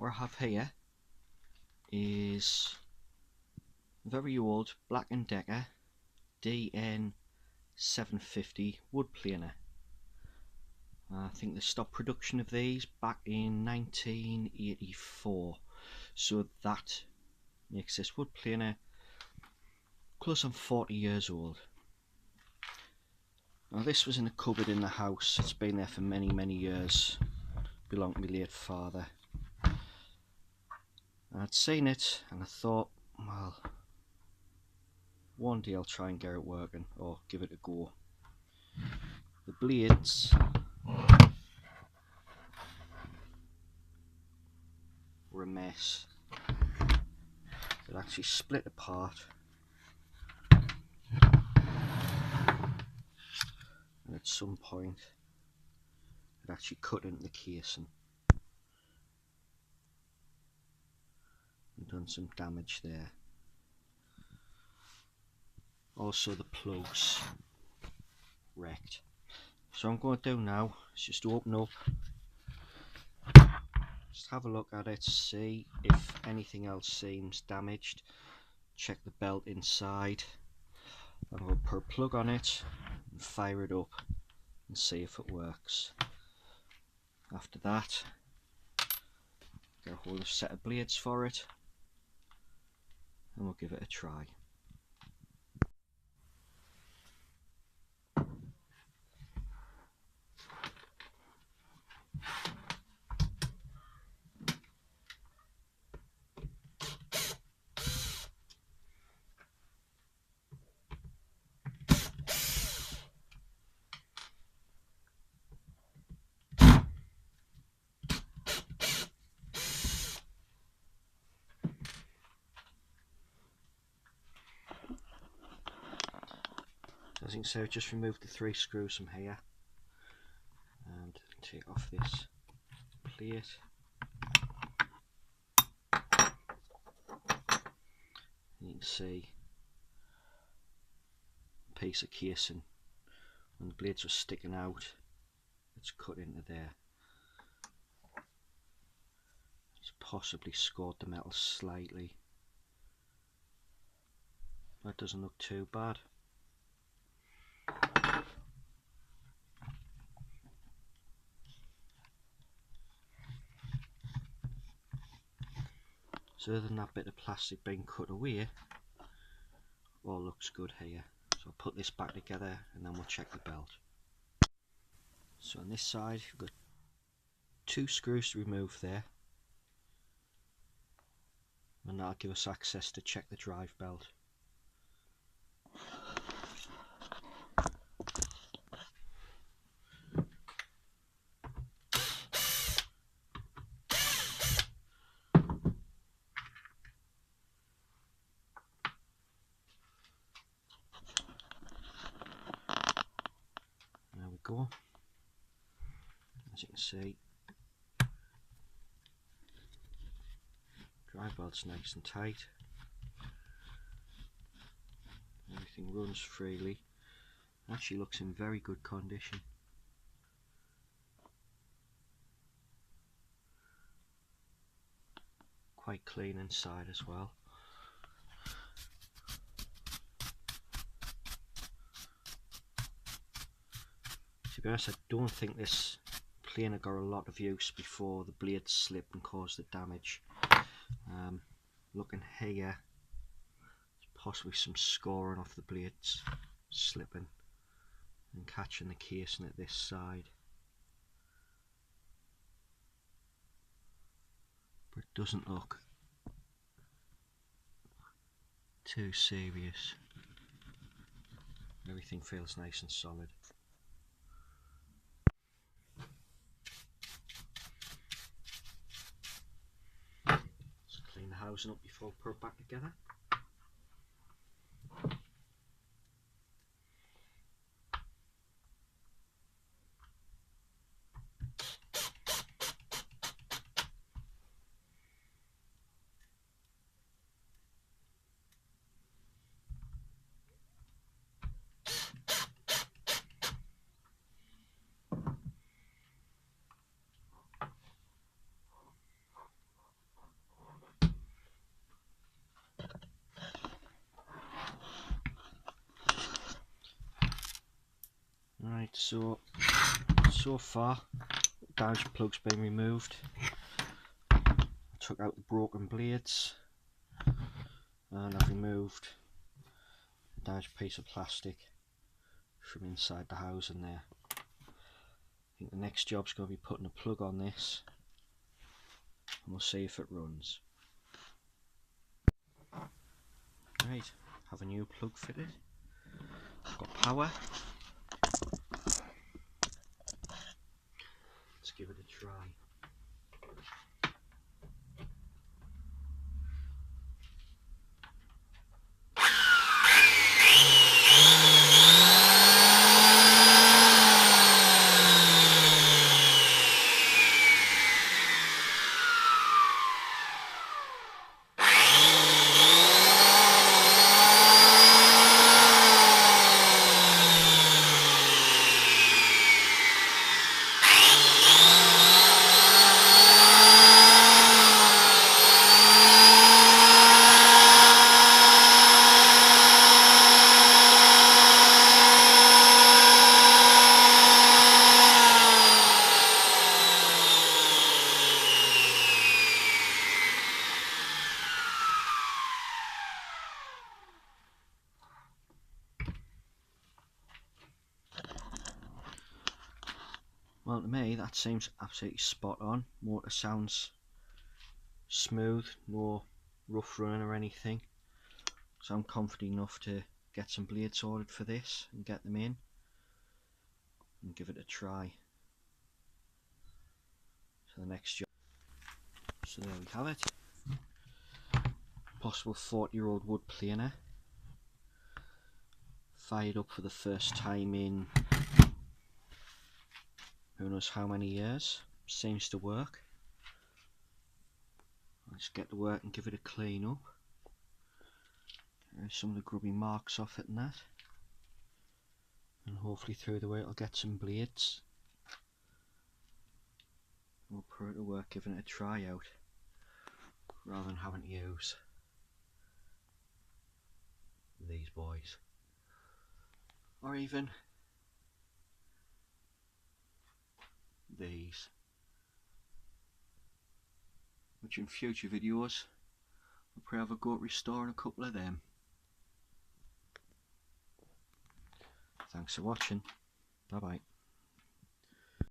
what I have here is very old Black & Decker DN 750 wood planer. I think they stopped production of these back in 1984, so that makes this wood planer close on 40 years old. Now this was in a cupboard in the house. It's been there for many years. Belonged to my late father. I'd seen it and I thought, well, one day I'll try and get it working, or give it a go. The blades were a mess. It actually split apart, and at some point it actually cut into the casing and done some damage there. Also the plugs wrecked. So I'm going to do now is just open up, just have a look at it, see if anything else seems damaged, check the belt inside. I'm going to put a plug on it and fire it up and see if it works. After that, get a whole set of blades for it and we'll give it a try. As you can see, I've just removed the 3 screws from here and take off this plate. And you can see a piece of casing. When the blades were sticking out, it's cut into there. It's possibly scored the metal slightly. That doesn't look too bad. So other than that bit of plastic being cut away, all looks good here. So I'll put this back together and then we'll check the belt. So on this side we've got 2 screws to remove there, and that'll give us access to check the drive belt. There we go. As you can see, drive belt's nice and tight. Everything runs freely. Actually looks in very good condition. Quite clean inside as well. To be honest, I don't think this planer got a lot of use before the blades slipped and caused the damage. Looking here, there's possibly some scoring off the blades slipping and catching the casing at this side. But it doesn't look too serious. Everything feels nice and solid. Let's clean the housing up before we put it back together. Right, so far the damaged plug's been removed. I took out the broken blades and I've removed a damaged piece of plastic from inside the housing there. I think the next job's going to be putting a plug on this and we'll see if it runs. Right, have a new plug fitted. Got power. Let's give it a try. Well, to me that seems absolutely spot on. Motor sounds smooth, no rough running or anything. So I'm confident enough to get some blades ordered for this and get them in and give it a try. So the next job. So there we have it. Possible 40-year-old wood planer. Fired up for the first time in who knows how many years. Seems to work. Let's get to work and give it a clean up. There's some of the grubby marks off it and that. And hopefully through the way it'll get some blades. We'll put it to work giving it a try out rather than having to use these boys. Or even these. Which in future videos we'll probably have a go at restoring a couple of them. Thanks for watching. Bye bye.